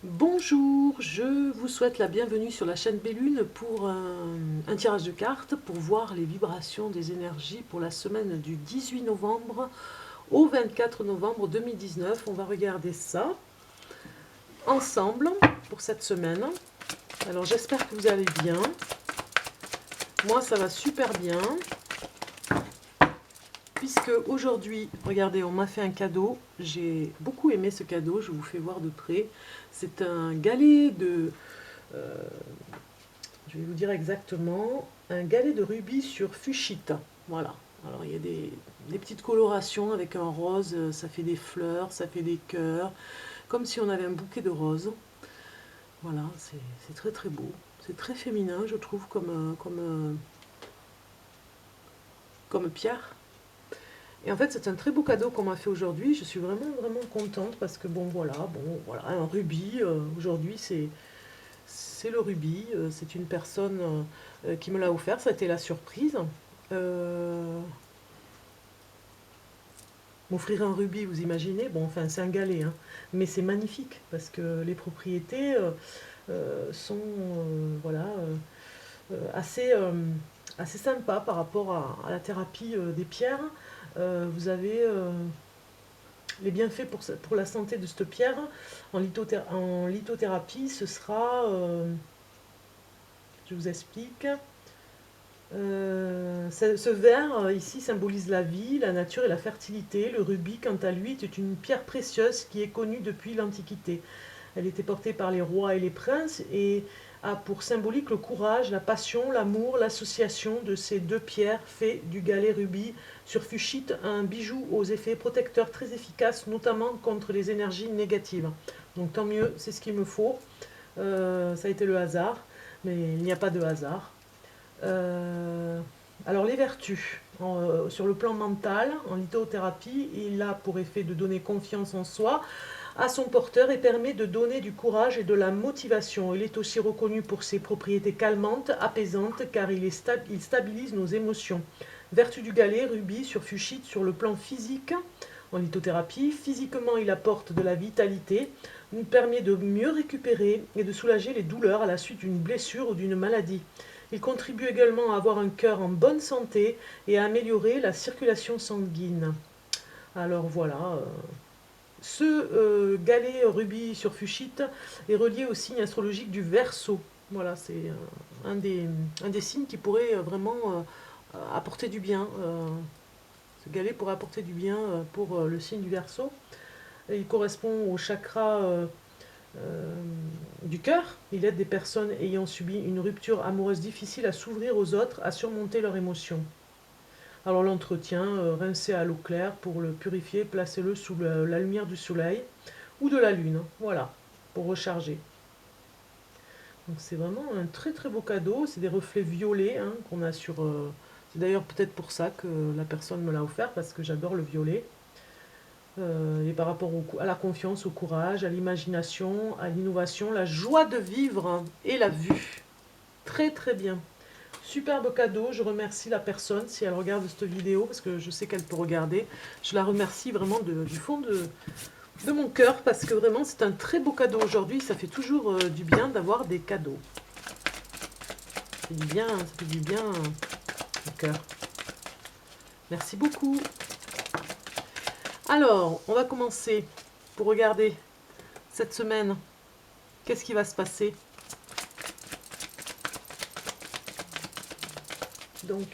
Bonjour, je vous souhaite la bienvenue sur la chaîne Bellune pour un tirage de cartes pour voir les vibrations des énergies pour la semaine du 18 novembre au 24 novembre 2019. On va regarder ça ensemble pour cette semaine. Alors j'espère que vous allez bien. Moi ça va super bien. Puisque aujourd'hui, regardez, on m'a fait un cadeau. J'ai beaucoup aimé ce cadeau, je vous fais voir de près. C'est un galet de... euh, je vais vous dire exactement, un galet de rubis sur fuchsite. Voilà. Alors il y a des petites colorations avec un rose, ça fait des fleurs, ça fait des cœurs, comme si on avait un bouquet de roses. Voilà, c'est très très beau. C'est très féminin, je trouve, comme pierre. Et en fait, c'est un très beau cadeau qu'on m'a fait aujourd'hui. Je suis vraiment vraiment contente parce que bon voilà, un rubis. Aujourd'hui, c'est le rubis. C'est une personne qui me l'a offert. Ça a été la surprise. Euh, M'offrir un rubis, vous imaginez? Bon, enfin, c'est un galet, hein, mais c'est magnifique parce que les propriétés sont voilà, assez sympas par rapport à la thérapie des pierres. Vous avez les bienfaits pour la santé de cette pierre en lithothérapie. Ce sera, je vous explique. Ce verre ici symbolise la vie, la nature et la fertilité. Le rubis, quant à lui, est une pierre précieuse qui est connue depuis l'Antiquité. Elle était portée par les rois et les princes et a pour symbolique le courage, la passion, l'amour, l'association de ces deux pierres fait du galet rubis sur fuchsite un bijou aux effets protecteurs très efficaces, notamment contre les énergies négatives. Donc tant mieux, c'est ce qu'il me faut. Ça a été le hasard, mais il n'y a pas de hasard. Euh, alors les vertus, sur le plan mental, en lithothérapie, il a pour effet de donner confiance en soi à son porteur et permet de donner du courage et de la motivation. Il est aussi reconnu pour ses propriétés calmantes, apaisantes, car il stabilise nos émotions. Vertu du galet, rubis sur fuchsite sur le plan physique, en lithothérapie. Physiquement, il apporte de la vitalité, nous permet de mieux récupérer et de soulager les douleurs à la suite d'une blessure ou d'une maladie. Il contribue également à avoir un cœur en bonne santé et à améliorer la circulation sanguine. Alors voilà, ce galet rubis sur fuchsite est relié au signe astrologique du Verseau. Voilà, c'est un des signes qui pourrait vraiment apporter du bien. Ce galet pourrait apporter du bien pour le signe du Verseau. Et il correspond au chakra euh, du cœur. Il aide des personnes ayant subi une rupture amoureuse difficile à s'ouvrir aux autres, à surmonter leurs émotions. Alors l'entretien, rincer à l'eau claire pour le purifier, placez-le sous la lumière du soleil ou de la lune, voilà, pour recharger. Donc c'est vraiment un très très beau cadeau, c'est des reflets violets hein, qu'on a sur... c'est d'ailleurs peut-être pour ça que la personne me l'a offert, parce que j'adore le violet. Et par rapport à la confiance, au courage, à l'imagination, à l'innovation, la joie de vivre et la vue. Très très bien. Superbe cadeau, je remercie la personne si elle regarde cette vidéo, parce que je sais qu'elle peut regarder. Je la remercie vraiment du fond de mon cœur, parce que vraiment c'est un très beau cadeau aujourd'hui. Ça fait toujours du bien d'avoir des cadeaux. Ça fait du bien, ça fait du bien au cœur. Merci beaucoup. Alors, on va commencer pour regarder cette semaine. Qu'est-ce qui va se passer? Donc,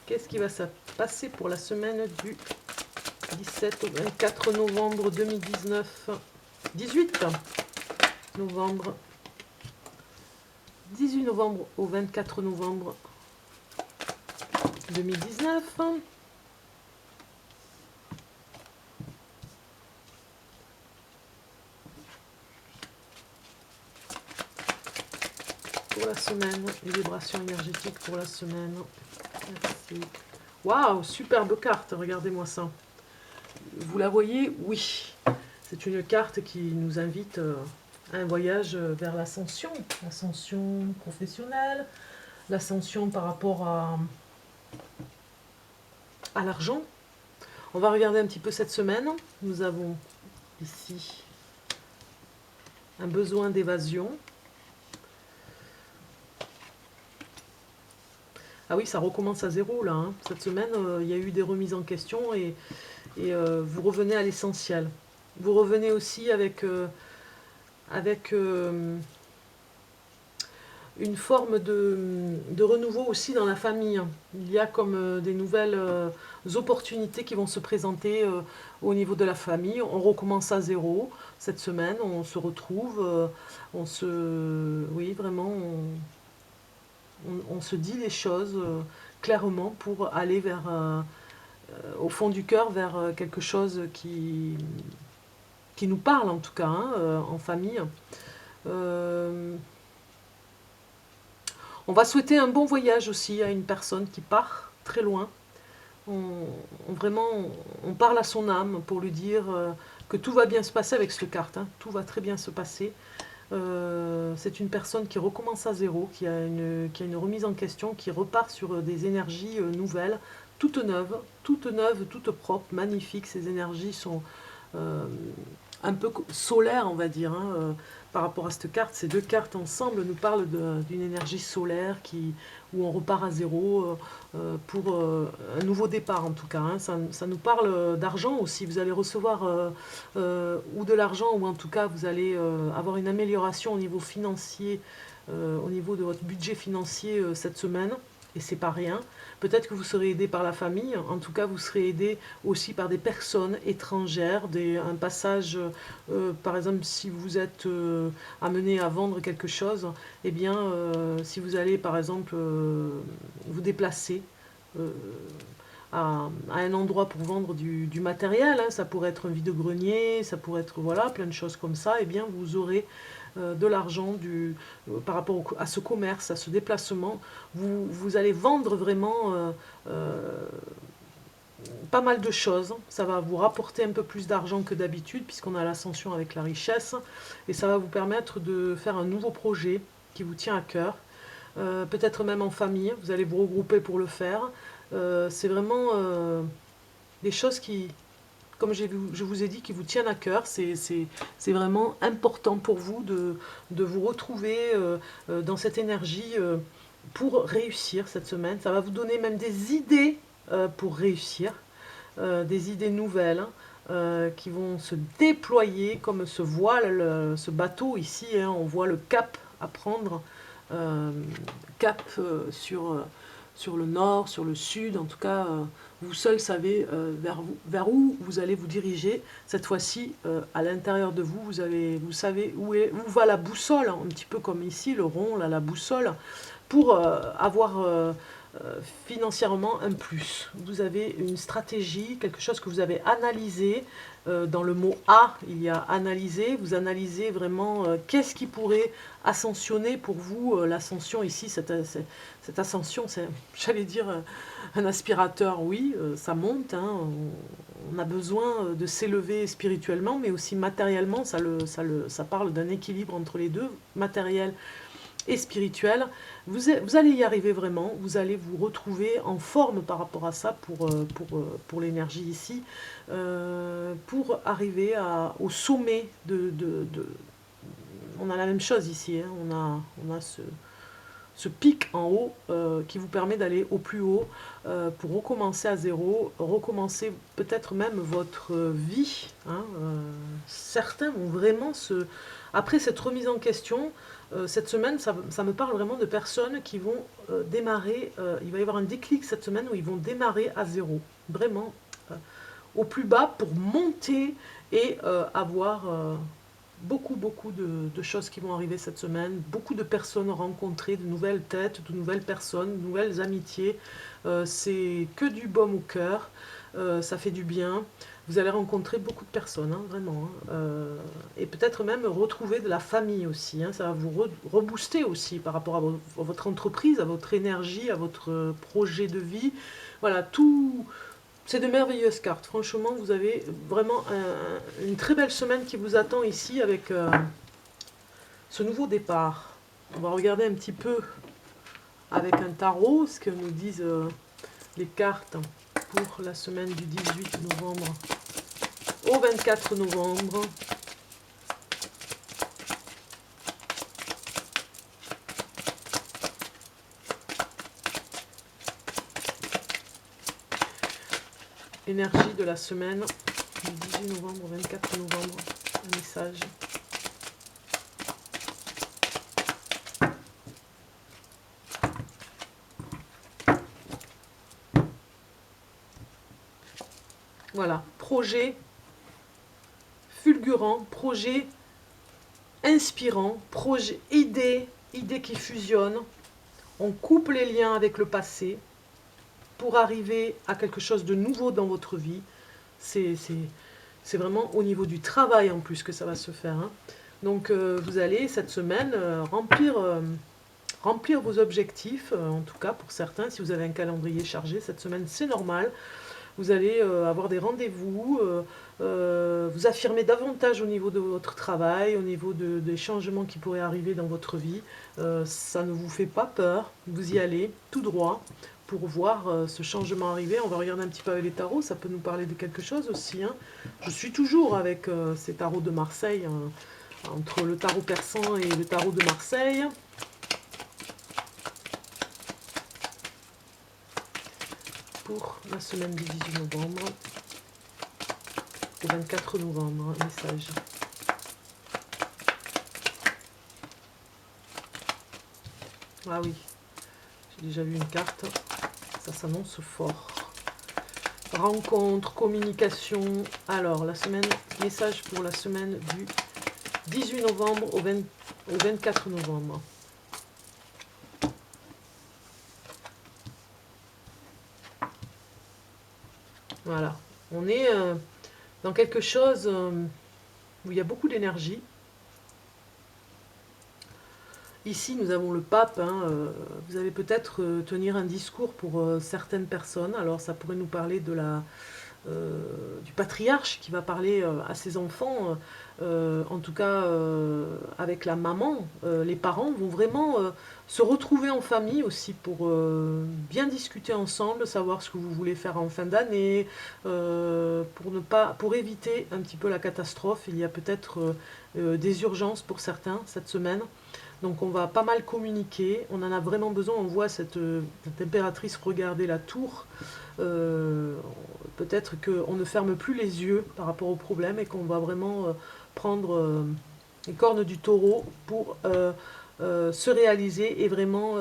qu'est-ce qui va se passer pour la semaine du 17 au 24 novembre 2019? 18 novembre. 18 novembre au 24 novembre 2019. Pour la semaine, les vibrations énergétiques pour la semaine. Merci. Waouh, superbe carte, regardez-moi ça. Vous la voyez? Oui. C'est une carte qui nous invite à un voyage vers l'ascension professionnelle, l'ascension par rapport à l'argent. On va regarder un petit peu cette semaine. Nous avons ici un besoin d'évasion. Ah oui, ça recommence à zéro là, hein. Cette semaine, il y a eu des remises en question et vous revenez à l'essentiel. Vous revenez aussi avec une forme de renouveau aussi dans la famille. Il y a comme des nouvelles opportunités qui vont se présenter au niveau de la famille. On recommence à zéro cette semaine, on se retrouve, oui, vraiment, on se dit les choses clairement pour aller vers, au fond du cœur, vers quelque chose qui nous parle en tout cas, hein, en famille. On va souhaiter un bon voyage aussi à une personne qui part très loin. Vraiment, on parle à son âme pour lui dire que tout va bien se passer avec cette carte, hein. Tout va très bien se passer. C'est une personne qui recommence à zéro, qui a une remise en question, qui repart sur des énergies nouvelles, toutes neuves, toutes propres, magnifiques. Ces énergies sont un peu solaires, on va dire, hein, par rapport à cette carte. Ces deux cartes ensemble nous parlent d'une énergie solaire où on repart à zéro pour un nouveau départ en tout cas, hein. Ça nous parle d'argent aussi. Vous allez recevoir ou de l'argent ou en tout cas vous allez avoir une amélioration au niveau financier, au niveau de votre budget financier cette semaine. Et c'est pas rien. Peut-être que vous serez aidé par la famille, en tout cas vous serez aidé aussi par des personnes étrangères, un passage, par exemple si vous êtes amené à vendre quelque chose, eh bien si vous allez par exemple vous déplacer à un endroit pour vendre du matériel, hein, ça pourrait être un vide-grenier, ça pourrait être voilà, plein de choses comme ça, eh bien vous aurez de l'argent par rapport à ce commerce, à ce déplacement. Vous allez vendre vraiment pas mal de choses. Ça va vous rapporter un peu plus d'argent que d'habitude puisqu'on a l'ascension avec la richesse. Et ça va vous permettre de faire un nouveau projet qui vous tient à cœur. Peut-être même en famille, vous allez vous regrouper pour le faire. C'est vraiment des choses qui, comme je vous ai dit, qui vous tiennent à cœur. C'est vraiment important pour vous de vous retrouver dans cette énergie pour réussir cette semaine. Ça va vous donner même des idées pour réussir, des idées nouvelles qui vont se déployer comme ce voile, ce bateau ici, hein. On voit le cap à prendre, cap sur le nord, sur le sud, en tout cas, vous seul savez vers où vous allez vous diriger. Cette fois-ci, à l'intérieur de vous, vous savez où va la boussole, un petit peu comme ici, le rond, là, la boussole, pour avoir financièrement un plus. Vous avez une stratégie, quelque chose que vous avez analysé. Dans le mot A, il y a analyser. Vous analysez vraiment qu'est-ce qui pourrait ascensionner pour vous. L'ascension ici, cette ascension, c'est, j'allais dire, un aspirateur, oui, ça monte, hein. On a besoin de s'élever spirituellement, mais aussi matériellement. Ça parle d'un équilibre entre les deux, matériel et spirituel. Vous allez y arriver vraiment, vous allez vous retrouver en forme par rapport à ça pour l'énergie ici, pour arriver au sommet on a la même chose ici, hein. On a ce pic en haut qui vous permet d'aller au plus haut pour recommencer à zéro, recommencer peut-être même votre vie, hein. Certains vont vraiment après cette remise en question, cette semaine, ça me parle vraiment de personnes qui vont démarrer, il va y avoir un déclic cette semaine où ils vont démarrer à zéro, vraiment au plus bas pour monter et avoir beaucoup de choses qui vont arriver cette semaine, beaucoup de personnes rencontrées, de nouvelles têtes, de nouvelles personnes, de nouvelles amitiés. C'est que du baume au cœur, ça fait du bien. Vous allez rencontrer beaucoup de personnes, hein, vraiment, hein. Et peut-être même retrouver de la famille aussi, hein. Ça va vous rebooster aussi par rapport à votre entreprise, à votre énergie, à votre projet de vie. Voilà, tout. C'est de merveilleuses cartes. Franchement, vous avez vraiment une très belle semaine qui vous attend ici avec ce nouveau départ. On va regarder un petit peu avec un tarot ce que nous disent les cartes pour la semaine du 18 novembre au 24 novembre. Énergie de la semaine du 18 novembre au 24 novembre. Un message. Voilà, projet fulgurant, projet inspirant, projet idée qui fusionne. On coupe les liens avec le passé pour arriver à quelque chose de nouveau dans votre vie. C'est vraiment au niveau du travail en plus que ça va se faire. Hein. Donc vous allez cette semaine remplir vos objectifs, en tout cas pour certains, si vous avez un calendrier chargé, cette semaine c'est normal. Vous allez avoir des rendez-vous, vous affirmer davantage au niveau de votre travail, au niveau des changements qui pourraient arriver dans votre vie. Ça ne vous fait pas peur, vous y allez tout droit pour voir ce changement arriver. On va regarder un petit peu avec les tarots, ça peut nous parler de quelque chose aussi. Hein. Je suis toujours avec ces tarots de Marseille, entre le tarot persan et le tarot de Marseille. Pour la semaine du 18 novembre au 24 novembre, un message. Ah oui, j'ai déjà vu une carte, ça s'annonce fort. Rencontre, communication. Alors, la semaine, message pour la semaine du 18 novembre au 24 novembre. Voilà, on est dans quelque chose où il y a beaucoup d'énergie. Ici, nous avons le pape. Hein, vous allez peut-être tenir un discours pour certaines personnes. Alors, ça pourrait nous parler de du patriarche qui va parler à ses enfants. En tout cas, avec la maman, les parents vont vraiment se retrouver en famille aussi pour bien discuter ensemble, savoir ce que vous voulez faire en fin d'année, pour éviter un petit peu la catastrophe. Il y a peut-être des urgences pour certains cette semaine. Donc on va pas mal communiquer, on en a vraiment besoin, on voit cette impératrice regarder la tour. Peut-être qu'on ne ferme plus les yeux par rapport au problème et qu'on va vraiment prendre les cornes du taureau pour se réaliser et vraiment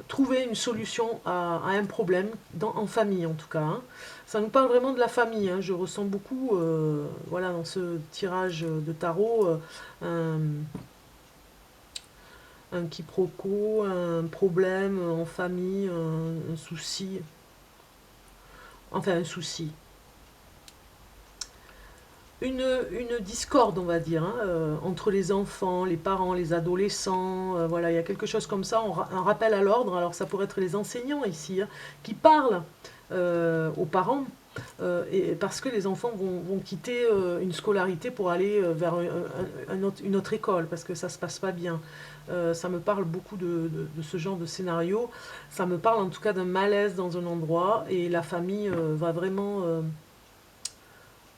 trouver une solution à un problème, en famille en tout cas. Hein. Ça nous parle vraiment de la famille, hein. Je ressens beaucoup voilà, dans ce tirage de tarot un quiproquo, un problème en famille, un souci. Enfin, un souci. Une discorde, on va dire, hein, entre les enfants, les parents, les adolescents. Voilà, il y a quelque chose comme ça, un rappel à l'ordre. Alors, ça pourrait être les enseignants ici, hein, qui parlent aux parents. Et parce que les enfants vont quitter une scolarité pour aller vers une autre école, parce que ça ne se passe pas bien. Ça me parle beaucoup de ce genre de scénario. Ça me parle en tout cas d'un malaise dans un endroit, et la famille va vraiment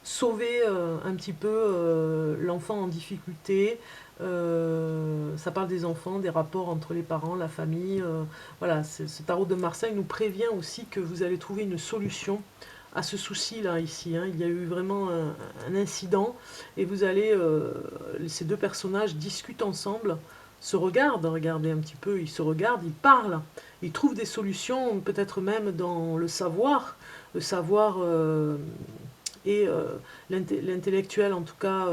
sauver un petit peu l'enfant en difficulté. Ça parle des enfants, des rapports entre les parents, la famille. Voilà, ce tarot de Marseille nous prévient aussi que vous allez trouver une solution à ce souci-là ici. Hein. Il y a eu vraiment un incident et vous allez, ces deux personnages discutent ensemble, se regardent, regardez un petit peu, ils se regardent, ils parlent, ils trouvent des solutions, peut-être même dans le savoir et l'intellectuel en tout cas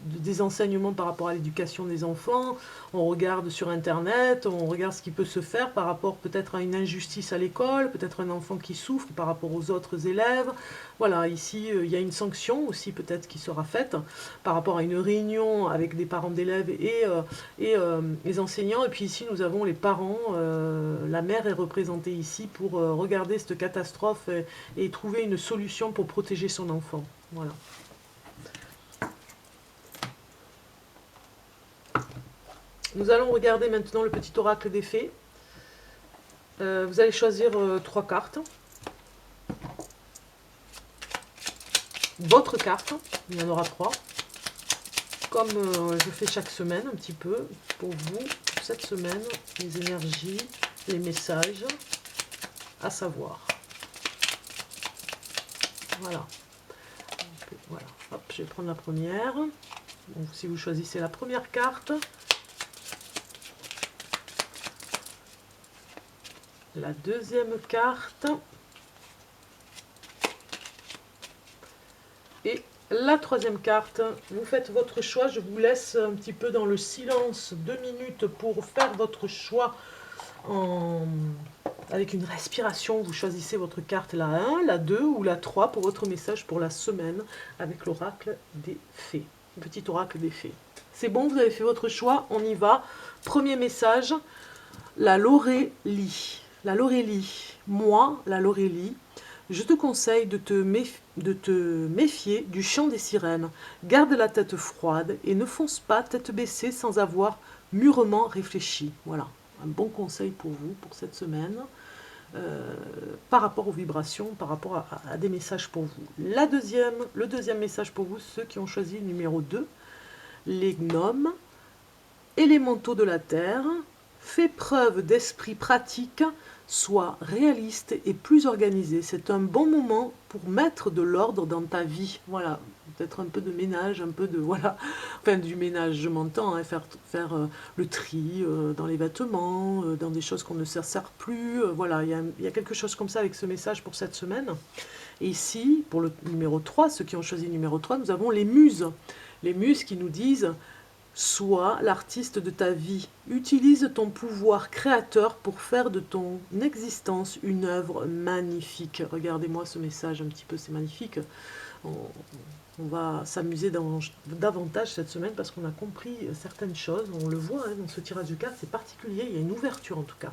des enseignements par rapport à l'éducation des enfants. On regarde sur internet, on regarde ce qui peut se faire par rapport peut-être à une injustice à l'école, peut-être un enfant qui souffre par rapport aux autres élèves. Voilà, ici il y a une sanction aussi peut-être qui sera faite par rapport à une réunion avec des parents d'élèves et les enseignants. Et puis ici nous avons les parents, la mère est représentée ici pour regarder cette catastrophe et trouver une solution pour protéger son enfant. Voilà. Nous allons regarder maintenant le petit oracle des fées. Vous allez choisir 3 cartes. Votre carte, il y en aura 3. Comme je fais chaque semaine un petit peu, pour vous, pour cette semaine, les énergies, les messages à savoir. Voilà. Voilà. Hop, je vais prendre la première. Donc, si vous choisissez la première carte, la deuxième carte et la troisième carte, vous faites votre choix. Je vous laisse un petit peu dans le silence 2 minutes pour faire votre choix avec une respiration. Vous choisissez votre carte, la 1, la 2 ou la 3 pour votre message pour la semaine avec l'oracle des fées. Le petit oracle des fées. C'est bon, vous avez fait votre choix, on y va. Premier message, la Laurélie. La Laurélie, moi, la Laurélie, je te conseille de te méfier du chant des sirènes. Garde la tête froide et ne fonce pas tête baissée sans avoir mûrement réfléchi. Voilà, un bon conseil pour vous, pour cette semaine, par rapport aux vibrations, par rapport à des messages pour vous. Le deuxième message pour vous, ceux qui ont choisi le numéro 2, les gnomes, élémentaux de la terre, fais preuve d'esprit pratique, sois réaliste et plus organisé. C'est un bon moment pour mettre de l'ordre dans ta vie. Voilà, peut-être un peu de ménage, un peu de... Voilà, enfin du ménage, je m'entends, hein, faire le tri dans les vêtements, dans des choses qu'on ne se sert plus. Voilà, il y a quelque chose comme ça avec ce message pour cette semaine. Et ici, pour le numéro 3, ceux qui ont choisi le numéro 3, nous avons les muses. Les muses qui nous disent... Sois l'artiste de ta vie. Utilise ton pouvoir créateur pour faire de ton existence une œuvre magnifique. Regardez-moi ce message un petit peu, c'est magnifique. On va s'amuser davantage cette semaine parce qu'on a compris certaines choses. On le voit hein, dans ce tirage de cartes, c'est particulier, il y a une ouverture en tout cas.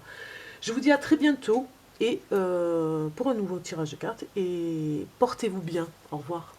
Je vous dis à très bientôt et pour un nouveau tirage de cartes et portez-vous bien. Au revoir.